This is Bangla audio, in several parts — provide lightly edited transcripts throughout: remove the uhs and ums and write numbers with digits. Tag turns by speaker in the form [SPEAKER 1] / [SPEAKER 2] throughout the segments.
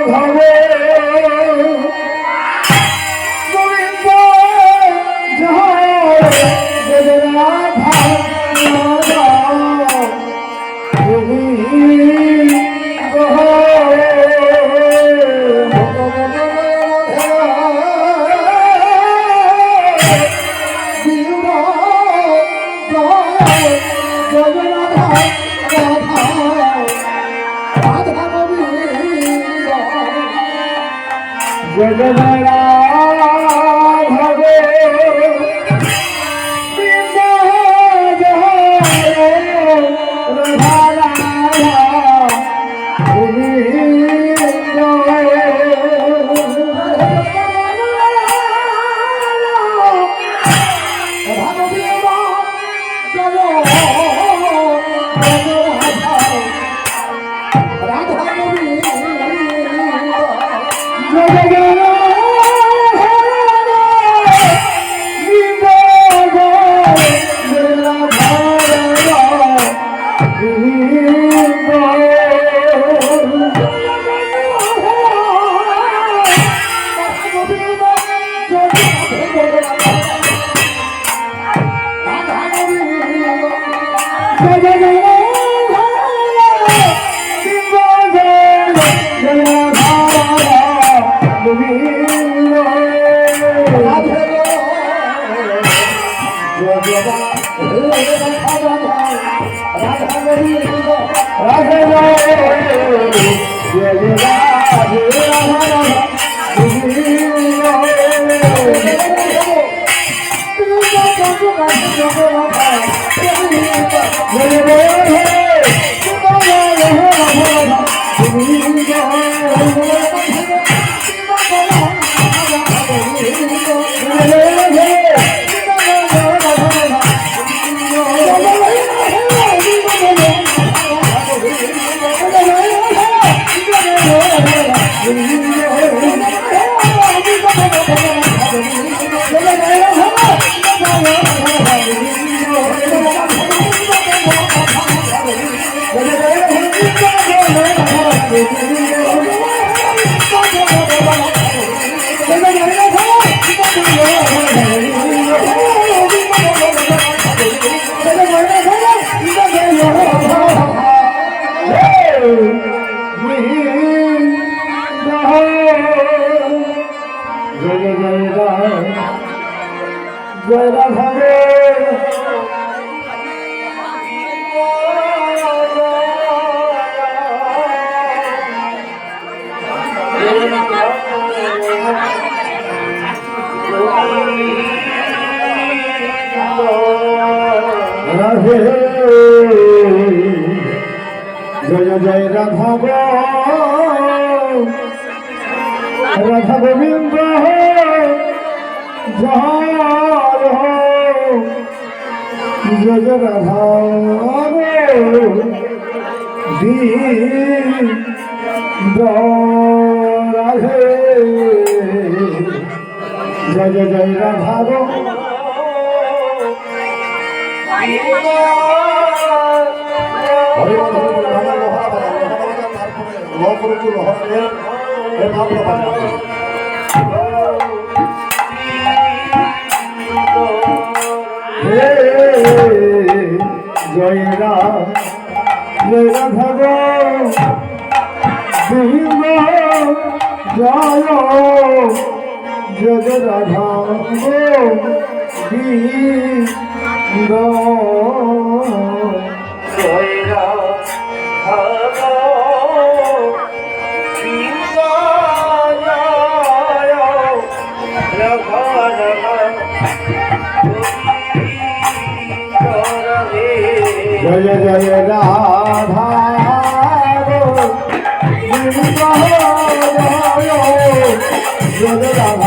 [SPEAKER 1] ঘরে जय जय राधा राधा गोविंद जय जय राधा राधे जय जय जय राधा जय राधा गोविंद जय जय राधा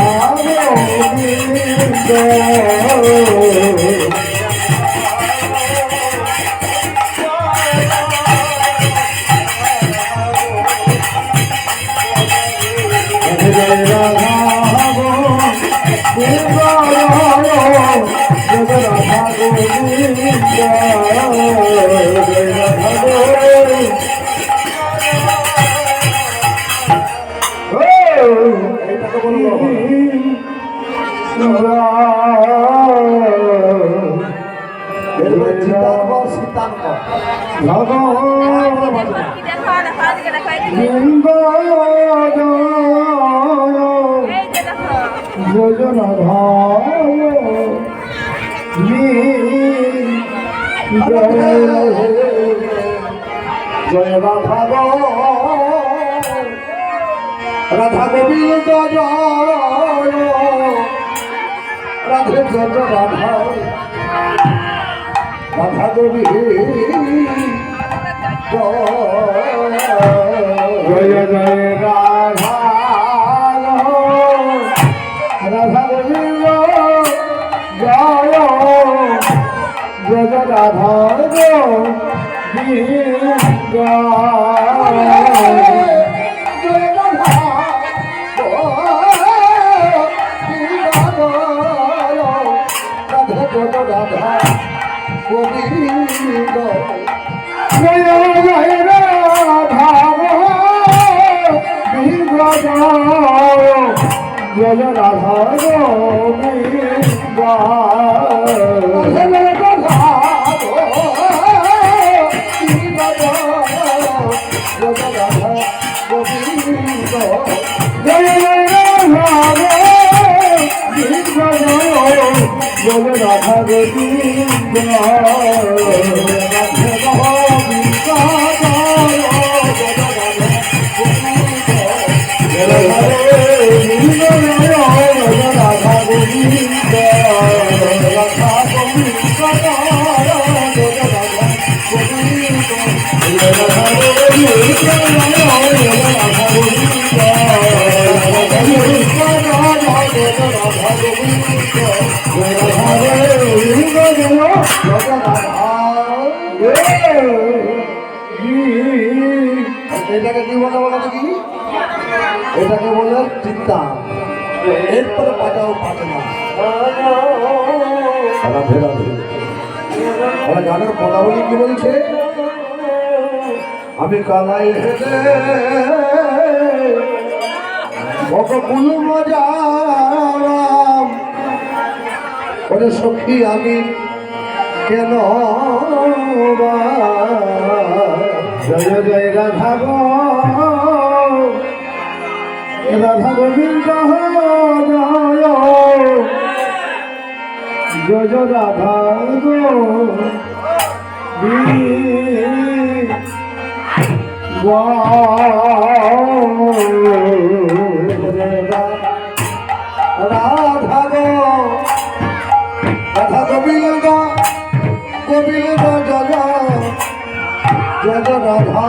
[SPEAKER 1] जय जय राधा गोविंद जय राधा गोविंद जय राधा गोविंद রাধা রাধা গোবি জয় জয় রাধা রাধা গোবিন্দ জয় জয় রাধা রাধা গোবিন্দ জয় জয় রাধা গোবিন্দ জয় রাধা গোবিন্দ রাধা গোবিন্দ এটাকে কি বলে বলো তো কি এটাকে বলে চিন্তা এরপরে পাঠাও পাঠে না গানের পদাবলী কি বলছে আমি কালাই হেঁটে বককুল মজারাম ওরে সখী আমি কেন জয় জয় রাধা রাধা গোবিন্দ জয় জয় রাধা রাধা রাধা গোবিন্দ গোবিন্দ জয় জয় রাধা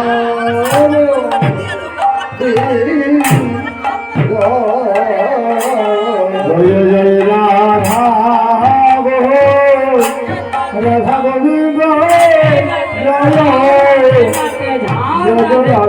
[SPEAKER 1] জয় জয় রাধা রাধা গোবিন্দ জয় জয় রাধা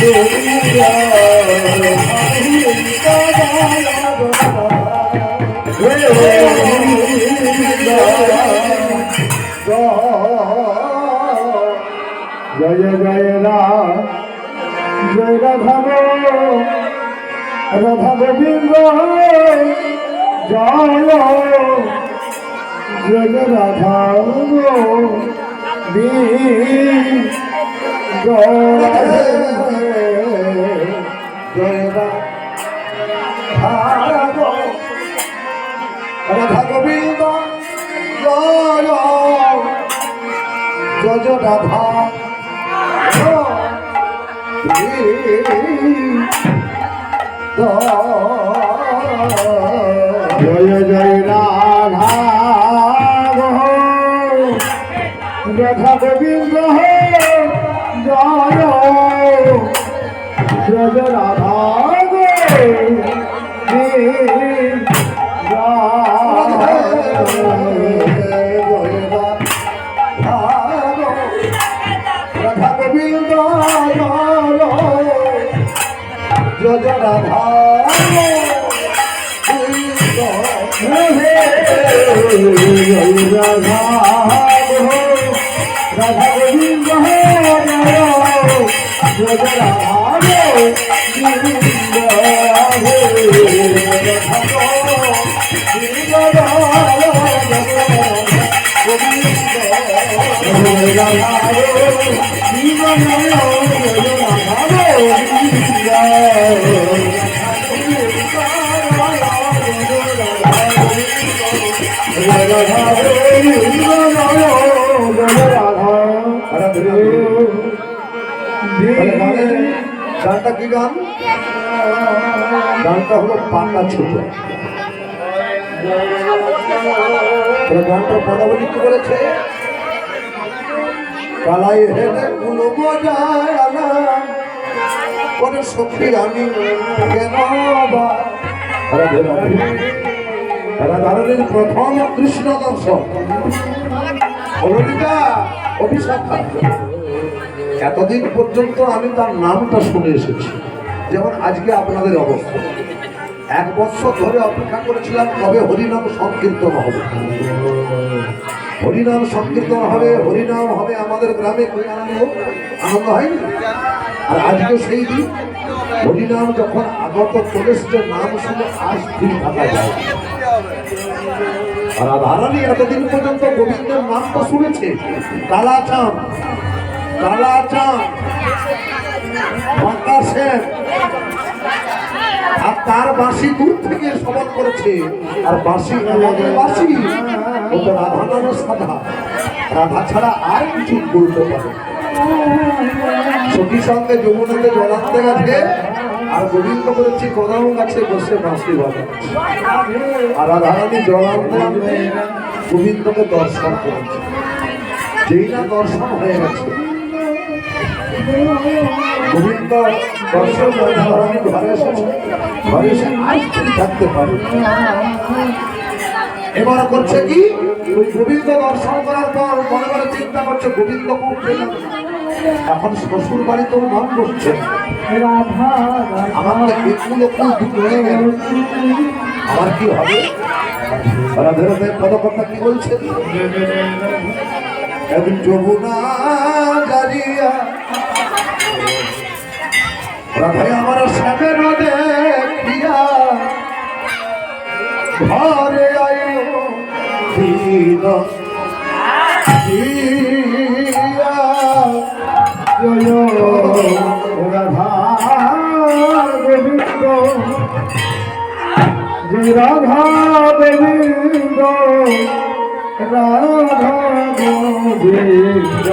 [SPEAKER 1] জয় জয় জয় রাধা রাধা গোবিন্দ জয় জয় রাধা রাধা গোবিন্দ জয় জয় রাধা
[SPEAKER 2] জয় জয় রাধা রাধা গোবিন্দ জয় জয় রাধা
[SPEAKER 1] রাধা গোবিন্দ জয় রাধা
[SPEAKER 2] রাধা রাধা গোবিন্দ জয়
[SPEAKER 1] গানটা কি গান? গানটা হলো পাকা ছোট। গানটার পদাবলী কি বলেছে? কালাই হেলে কুলো মজায় আনা করে সখী আমি কেন রাধারণীর প্রথম কৃষ্ণ দর্শন অভিশাপ। এতদিন পর্যন্ত আমি তার নামটা শুনে এসেছি, যেমন আজকে আপনাদের অবস্থা। 1 বছর ধরে অপেক্ষা করেছিলাম কবে হরিনাম সংকীর্তন হবে, হরিনাম সংকীর্তন হবে, হরিনাম হবে আমাদের গ্রামে। আনন্দ হয়নি? আর আজকে সেই দিন হরিনাম যখন আগত চলেছে, নাম শুনে আজ স্থির থাকা যায়। আর রাধারানী এতদিন পর্যন্ত গোবিন্দের নামটা শুনেছে, কালাচাঁদ, কালাচাঁদ, বাঁকা সেন, আর তার বাঁশি দূর থেকে শ্রবণ করেছে। আর বাঁশি আমাদের বাঁশি, ওটা রাধা নামের সাধা, রাধা ছাড়া আর কিছু বলতে পারে। সখী সঙ্গে যমুনাতে জলান্তে গেছে, আর গোবিন্দ করেছি কদম গাছে বসে বাঁশি বাজাচ্ছে। আর রাধারানী জলান্তে গোবিন্দকে দর্শন করেছে। যেই না দর্শন হয়ে গেছে, গোবিন্দ দর্শন রাধারানী ঘরে এসেছে, ঘরে এসে আর থাকতে পারে। এবার করছে কি, ওই গোবিন্দ দর্শন করার পর মনে মনে চিন্তা করছে গোবিন্দ খুব পেলাম, এখন শ্বশুর বাড়িতেও মন বসছে, আমার হয়ে গেল, আমার কি হবে? পদকর্তা কি বলছে? একদিন যমুনা জারিয়া রাধাই আমার শ্যামের দেখিয়া ঘরে আয়ো দিন
[SPEAKER 2] রাধা গোবিন্দ জয় রাধা গোবিন্দ রাধা গোবিন্দ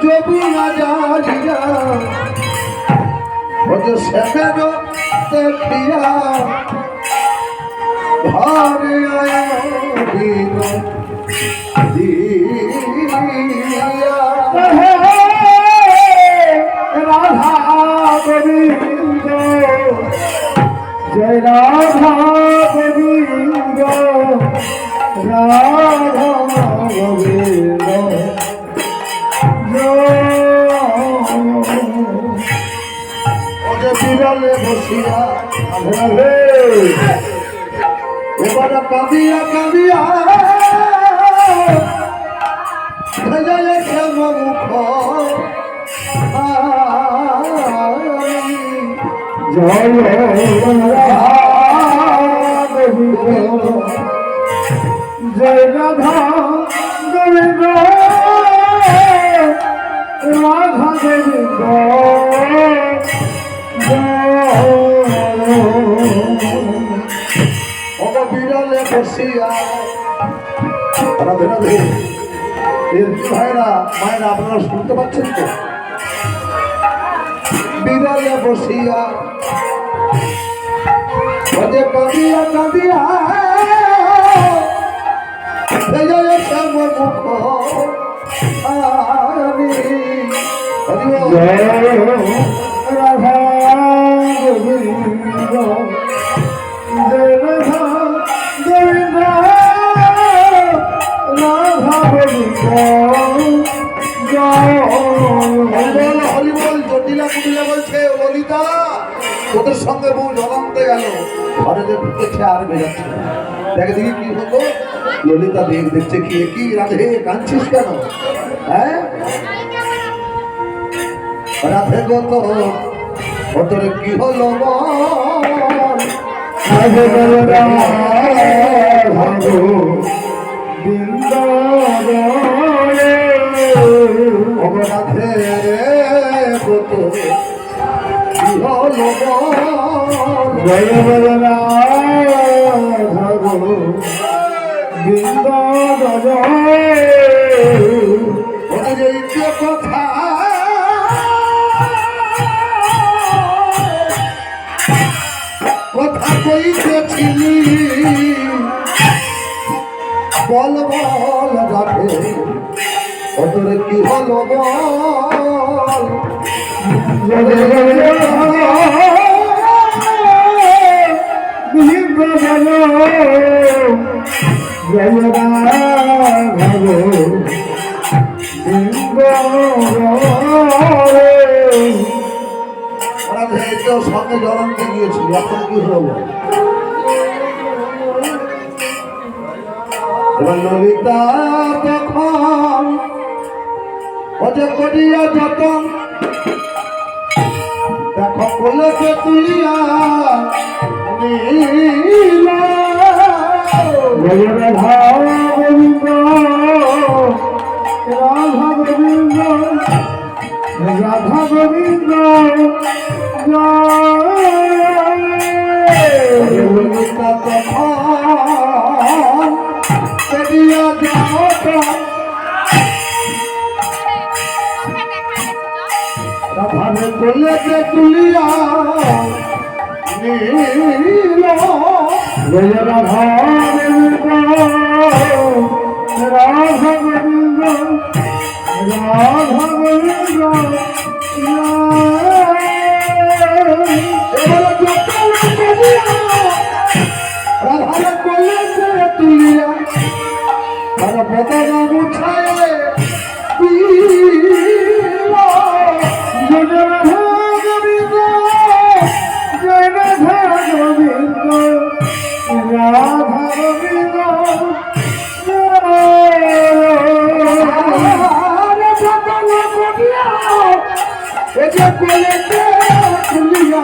[SPEAKER 1] যমুনা জারিয়া শ্যামের দেখিয়া ঘরে আয়ো দিন
[SPEAKER 2] রাধা গোবিন্দ জয় রাধা গোবিন্দ রাধা গোবিন্দ
[SPEAKER 1] বিরলে বসিয়া এবার কাঁদিয়া কাঁদিয়া মুখ
[SPEAKER 2] জয় জয় রাধা গোবিন্দ রাধা গোবিন্দ
[SPEAKER 1] বিরলে বসিয়া রাধে রাধে এর ভাইরা মায়েরা আপনারা শুনতে পাচ্ছেন তো? বিদায় বসিয়া ওদের কাঁদিয়া কাঁদিয়া ভেজে শ্যামর মুখ আমি
[SPEAKER 2] জয় রাধা গোবিন্দ জয় রাধা গোবিন্দ রাধা গোবিন্দ জয়
[SPEAKER 1] হরিবল জটিলা কুটিলা বলছে ললিতা তোদের সঙ্গে বউ জলান্তে গেল ঘরে যে ঢুকেছে আর বেরোচ্ছে না। দেখ দেখি কি হলো ললিতা দেখছে কি কি রাধে কাঁদছিস কেন? হ্যাঁ রাধে গো তো ওদের কি হলো বল?
[SPEAKER 2] রাধে রাধা গোবিন্দ
[SPEAKER 1] রাধে গো তো কি হলো বল?
[SPEAKER 2] জয় রাধা গোবিন্দ
[SPEAKER 1] ওদের এই যে কথা কথা কইতেছিলি বল বল রাধে ওদের কি হলো বল? রাধে তো সঙ্গে জলান্তে গিয়েছিল এখন কি হলো বল? এবার ললিতা তখন ওজে করিয়া যতন দেখো কোলেতে তুলিয়া নীল
[SPEAKER 2] রাধা গোবিন্দ রাধা গোবিন্দ রাধা গোবিন্দ
[SPEAKER 1] ললিতা তখন করিয়া যতন রাধারে কোলেতে তুলিয়া নীল
[SPEAKER 2] রাধা গোবিন্দ রাধা গোবিন্দ রাধা গোবিন্দ
[SPEAKER 1] এবারে যতন করিয়া রাধারে কোলেতে তুলিয়া তার বদন মুছায় দিল।
[SPEAKER 2] জয় রাধা গোবিন্দ জয় রাধা গোবিন্দ রাধা গোবিন্দ
[SPEAKER 1] আরে যতন করিয়া এই যে কোলেতে তুলিয়া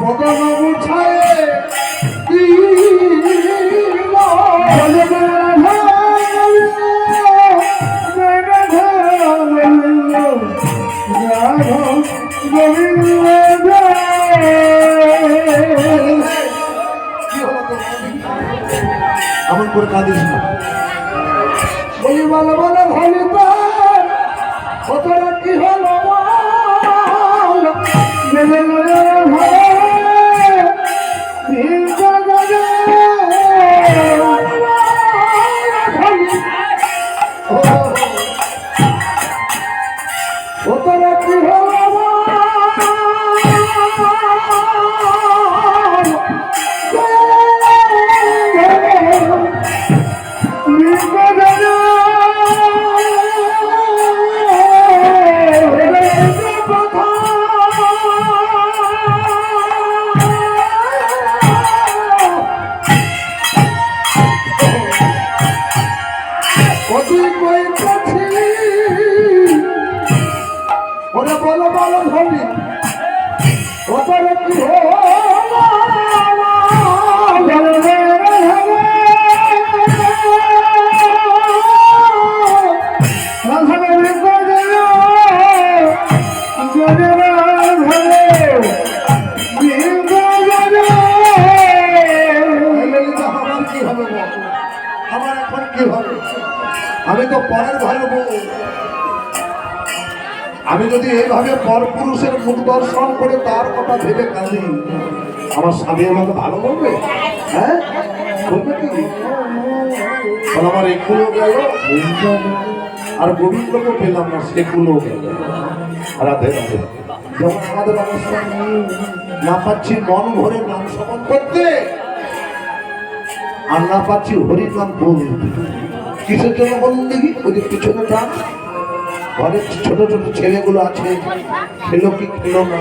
[SPEAKER 1] বদন মুছায় দিল।
[SPEAKER 2] জয় রাধা গোবিন্দ জয় রাধা গোবিন্দ রাধা গোবিন্দ
[SPEAKER 1] কি হলো তোর? এমন করে কাঁদিস না। বলি বলো বলো ভলিতা ওতরা কি হলো বল? ওতরা কি হলো বল? আমার এখন কি হবে? আমি তো পরের ঘরের বউ। আমি যদি এইভাবে পরপুরুষের মুখ দর্শন করে তার কথা ভেবে কাঁদি, আমার স্বামী আমাকে ভালো বলবে? হ্যাঁ, বলবে কি? আমার এগুলো গেল, আর গোবিন্দকে পেলাম না, সেগুলো গেল। রাধে রাধে। যেমন আমাদের অবস্থা, না পাচ্ছি মন ভরে নাম শপথ করতে, আর না পাচ্ছি হরির নাম বলতে। কিসের জন্য বলুন দেখি? ওই যে পিছনে টান, ঘরের ছোট ছোট ছেলেগুলো আছে, খেলো কি খেলো না,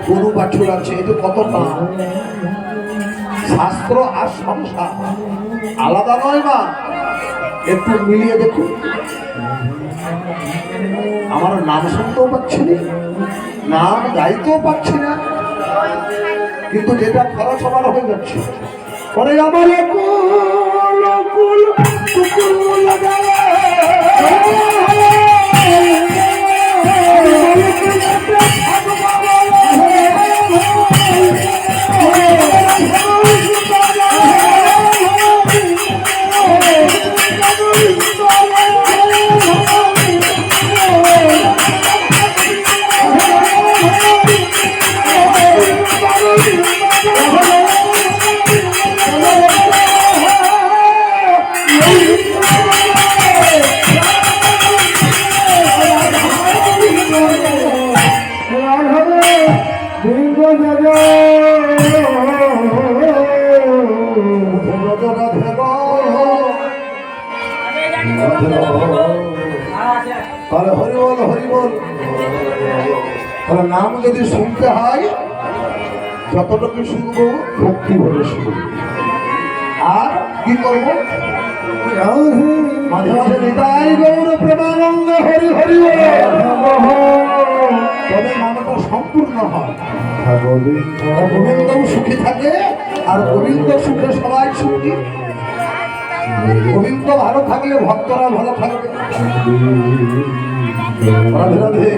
[SPEAKER 1] গরু বাছুর আছে, এই তো কত টান। শাস্ত্র আর সংসার আলাদা নয় মা, একটু মিলিয়ে দেখুন। আমার নাম শুনতেও পাচ্ছি না, নাম গাইতেও পাচ্ছি না, কিন্তু যেটা খরচ সবার হয়ে যাচ্ছে। পরে আমার কুল কুল কুকুর লাগায় নাম যদি শুনতে হয়, যতটুকু শুনবো ভক্তি ভরে শুনবো। আর কি করবো? মাঝে মাঝে নিতাই গৌর প্রেমানন্দ হরি হরি, তবে নামটা সম্পূর্ণ হয়। গোবিন্দ সুখী থাকে, আর গোবিন্দ সুখে সবাই সুখী। গোবিন্দ ভালো থাকলে ভক্তরা ভালো থাকবে। রাধে রাধে।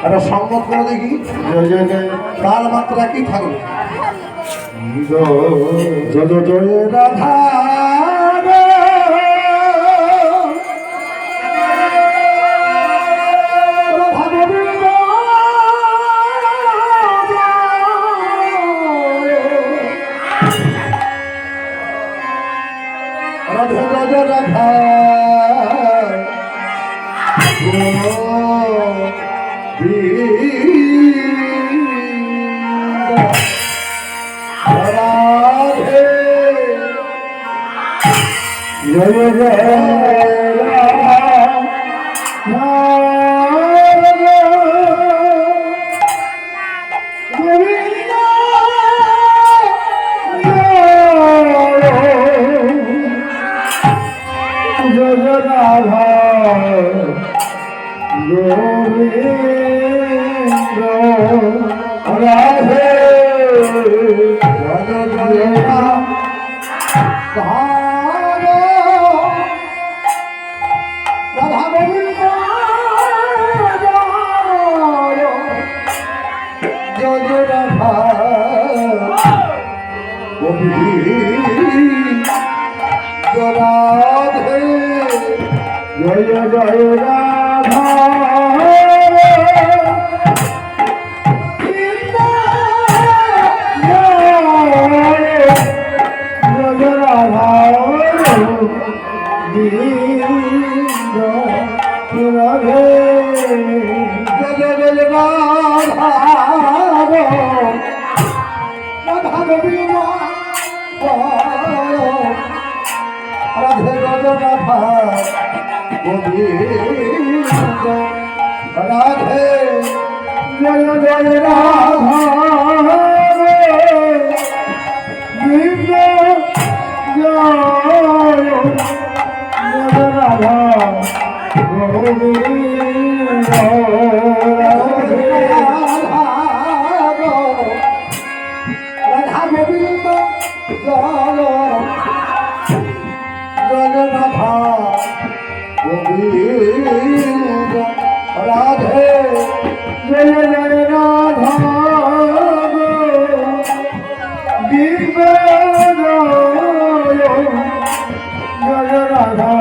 [SPEAKER 1] একটা সংগত করে দেখি, তার মাত্রা কি থাকবে? জয় জয় রাধা রাধা রাধা রাধা জয় জয় রাধা রাধে জয় জয় রাধা গোবিন্দ জয় রাধা গোবিন্দ রাধা গোবিন্দ জয় জয় রাধা গোবিন্দ রাধে জয় জয় রাধা গোবিন্দ জয়
[SPEAKER 2] রাধা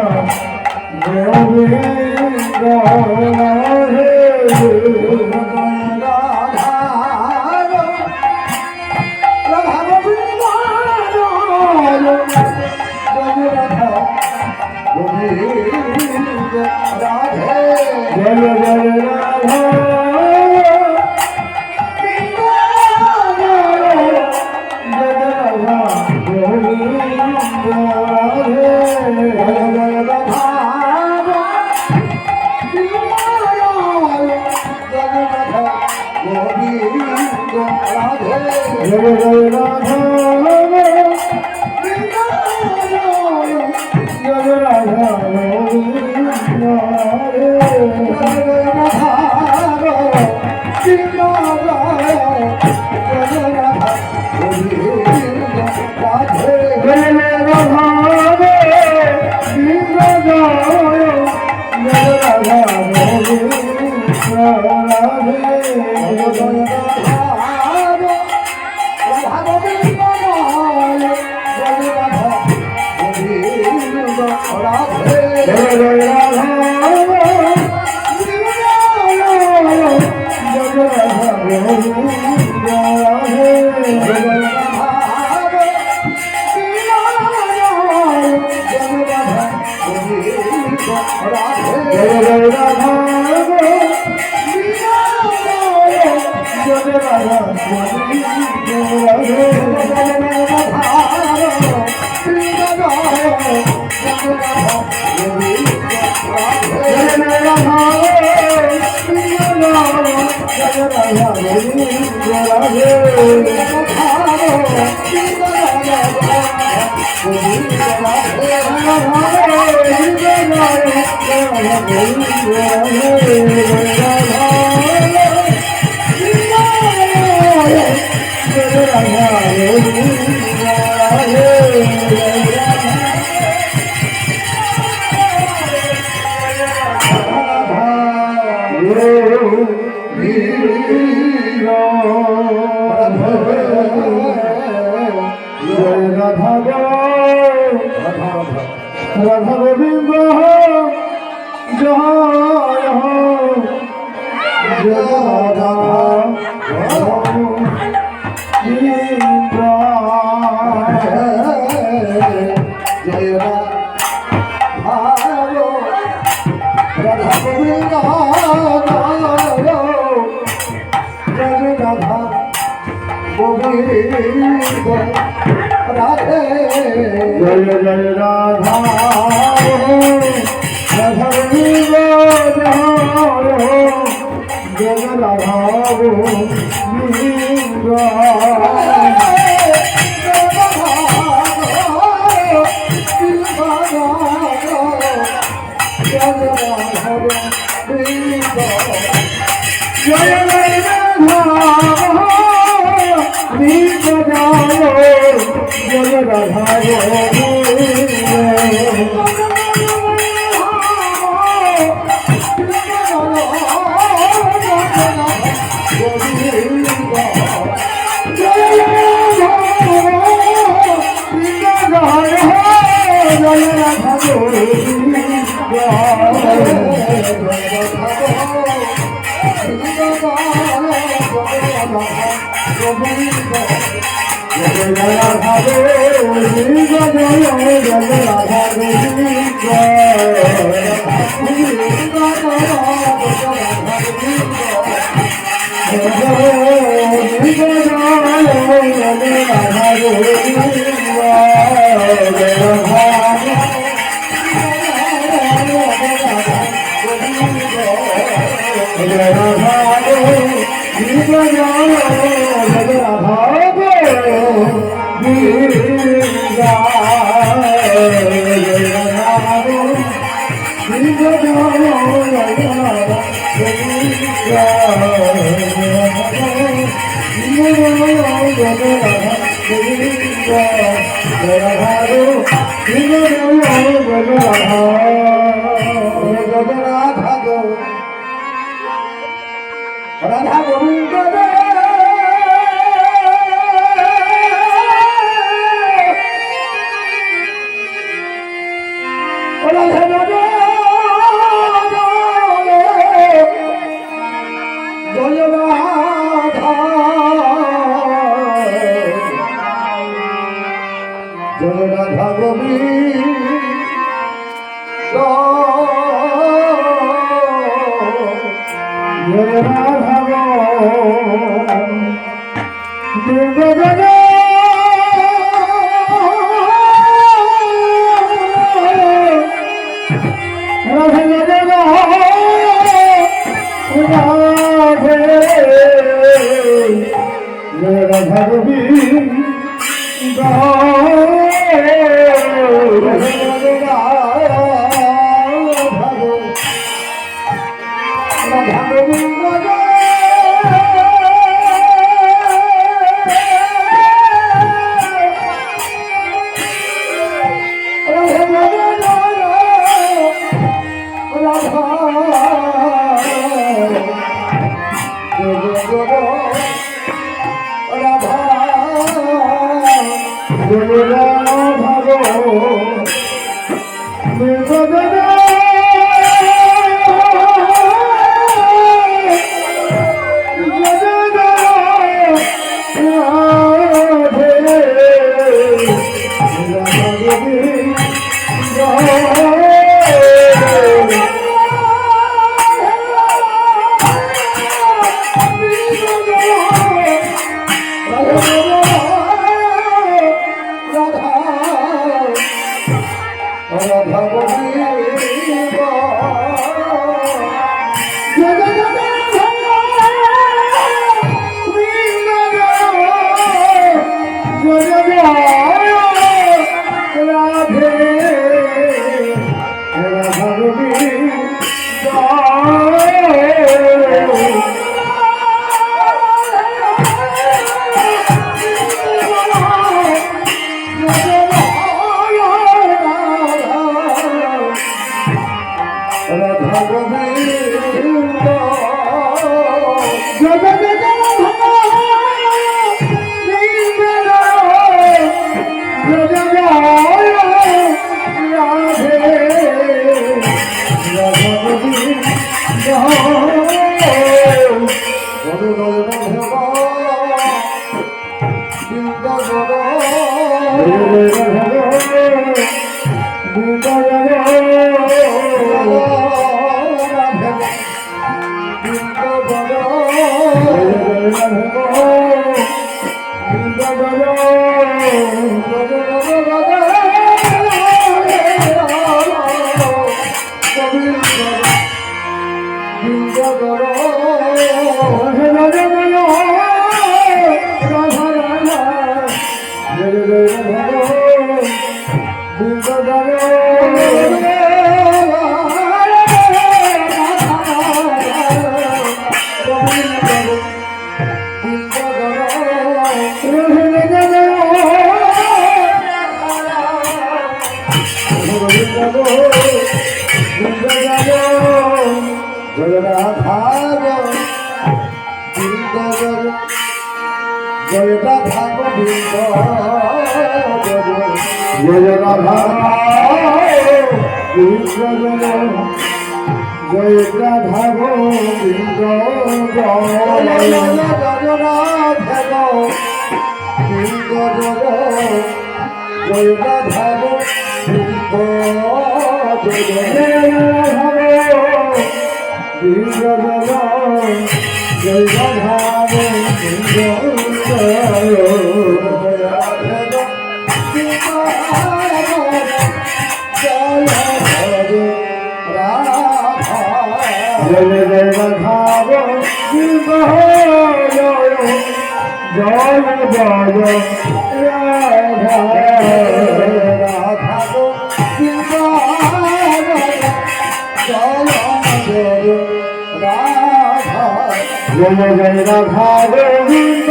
[SPEAKER 2] গোবিন্দ রাধে জয় জয় রাধা রাধা গোবিন্দ জয় জয় রাধা গোবিন্দ
[SPEAKER 1] জয় রাধা গোবিন্দ জয় রাধা গোবিন্দ রাধে
[SPEAKER 2] জয় জয় রাধা রাধা গোবিন্দ জয় রাধা গোবিন্দ জয় রাধা রাধা গোবিন্দ রাধা রাধা জয় রাধা
[SPEAKER 1] জয় রাধা গোবিন্দ
[SPEAKER 2] জয় রাধা গোবিন্দ জয় রাধা গোবিন্দ রাধা গোবিন্দ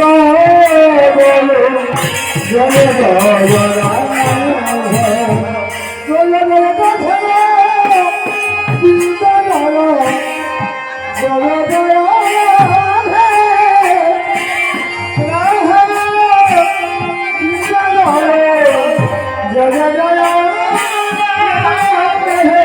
[SPEAKER 2] जय जय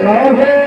[SPEAKER 1] রাধে